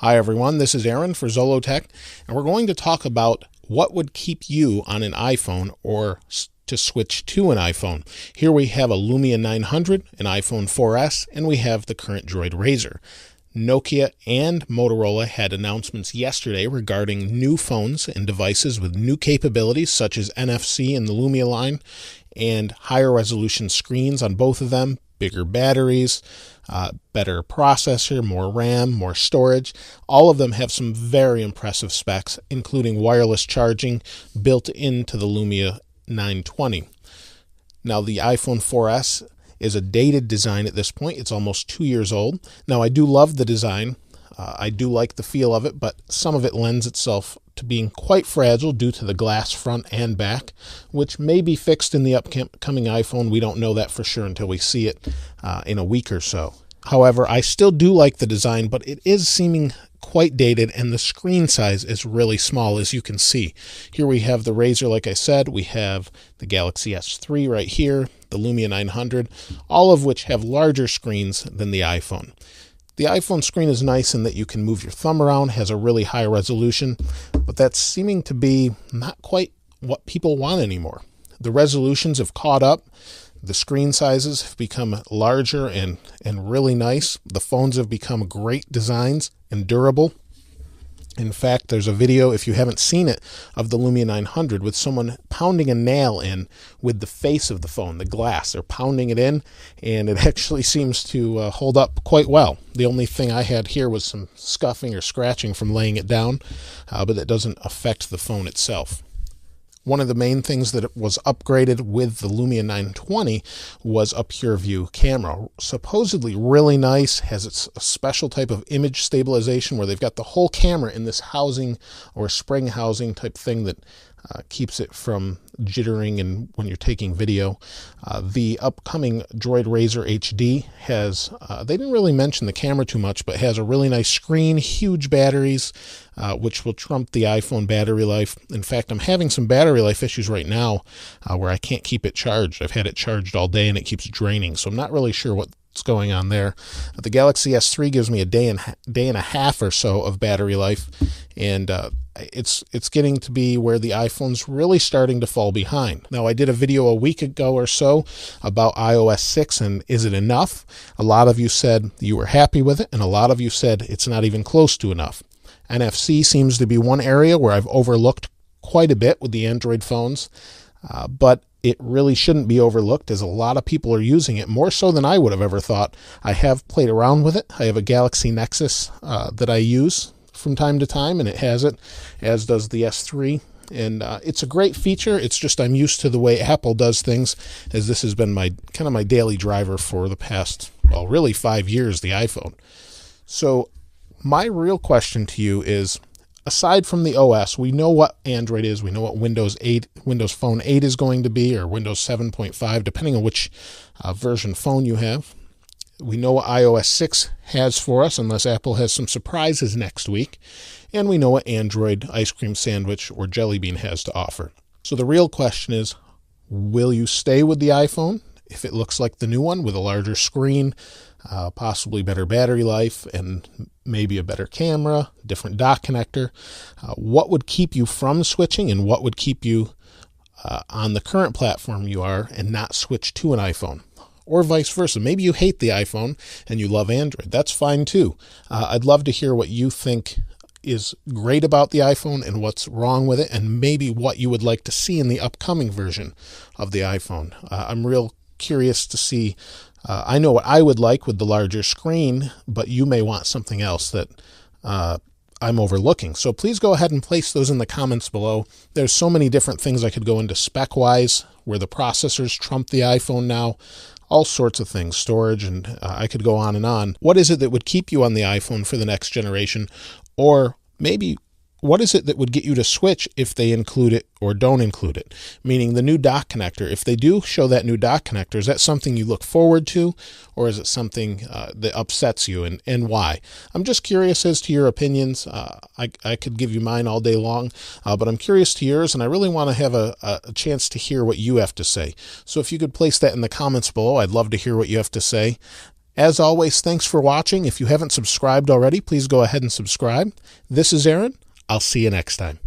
Hi everyone, this is Aaron for Zollotech, and we're going to talk about what would keep you on an iPhone or to switch to an iPhone. Here we have a Lumia 900, an iPhone 4S, and we have the current Droid Razr. Nokia and Motorola had announcements yesterday regarding new phones and devices with new capabilities such as NFC in the Lumia line and higher resolution screens on both of them, bigger batteries, better processor, more RAM, more storage. All of them have some very impressive specs, including wireless charging built into the Lumia 920. Now, the iPhone 4S is a dated design at this point. It's almost 2 years old. Now, I do love the design. I do like the feel of it, but some of it lends itself to being quite fragile due to the glass front and back, which may be fixed in the upcoming iPhone. We don't know that for sure until we see it in a week or so. However, I still do like the design, but it is seeming quite dated, and the screen size is really small, as you can see. Here we have the Razr, like I said. We have the Galaxy S3 right here, the Lumia 900, all of which have larger screens than the iPhone. The iPhone screen is nice in that you can move your thumb around, has a really high resolution, but that's seeming to be not quite what people want anymore. The resolutions have caught up. The screen sizes have become larger and really nice. The phones have become great designs and durable. In fact, there's a video, if you haven't seen it, of the Lumia 900 with someone pounding a nail in with the face of the phone, the glass. They're pounding it in, and it actually seems to hold up quite well. The only thing I had here was some scuffing or scratching from laying it down, but that doesn't affect the phone itself. One of the main things that was upgraded with the Lumia 920 was a PureView camera. Supposedly really nice, has a special type of image stabilization where they've got the whole camera in this housing or spring housing type thing that keeps it from jittering and when you're taking video. The upcoming Droid Razr HD has, they didn't really mention the camera too much, but has a really nice screen, huge batteries, which will trump the iPhone battery life. In fact, I'm having some battery life issues right now where I can't keep it charged. I've had it charged all day and it keeps draining, so I'm not really sure what's going on there. The Galaxy S3 gives me a day and a half or so of battery life, and it's getting to be where the iPhone's really starting to fall behind. Now, I did a video a week ago or so about iOS 6 and is it enough? A lot of you said you were happy with it, and a lot of you said it's not even close to enough. NFC seems to be one area where I've overlooked quite a bit with the Android phones, but it really shouldn't be overlooked, as a lot of people are using it, more so than I would have ever thought. I have played around with it. I have a Galaxy Nexus that I use from time to time, and it has it, as does the S3. And it's a great feature. It's just I'm used to the way Apple does things, as this has been my daily driver for the past, well, really 5 years, the iPhone. So my real question to you is, aside from the OS, we know what Android is. We know what Windows Phone 8 is going to be, or Windows 7.5, depending on which version phone you have. We know what iOS 6 has for us, unless Apple has some surprises next week. And we know what Android Ice Cream Sandwich or Jelly Bean has to offer. So the real question is, will you stay with the iPhone if it looks like the new one with a larger screen, possibly better battery life, and maybe a better camera, different dock connector? What would keep you from switching, and what would keep you on the current platform you are and not switch to an iPhone? Or vice versa. Maybe you hate the iPhone and you love Android. That's fine too. I'd love to hear what you think is great about the iPhone and what's wrong with it, and maybe what you would like to see in the upcoming version of the iPhone. I'm real curious to see. I know what I would like with the larger screen, but you may want something else that I'm overlooking. So please go ahead and place those in the comments below. There's so many different things I could go into spec-wise, where the processors trump the iPhone now, all sorts of things, storage, and I could go on and on. What is it that would keep you on the iPhone for the next generation? Or maybe what is it that would get you to switch if they include it or don't include it? Meaning the new dock connector. If they do show that new dock connector, is that something you look forward to, or is it something that upsets you, and why? I'm just curious as to your opinions. I could give you mine all day long, but I'm curious to yours, and I really want to have a chance to hear what you have to say. So if you could place that in the comments below, I'd love to hear what you have to say. As always, thanks for watching. If you haven't subscribed already, please go ahead and subscribe. This is Aaron. I'll see you next time.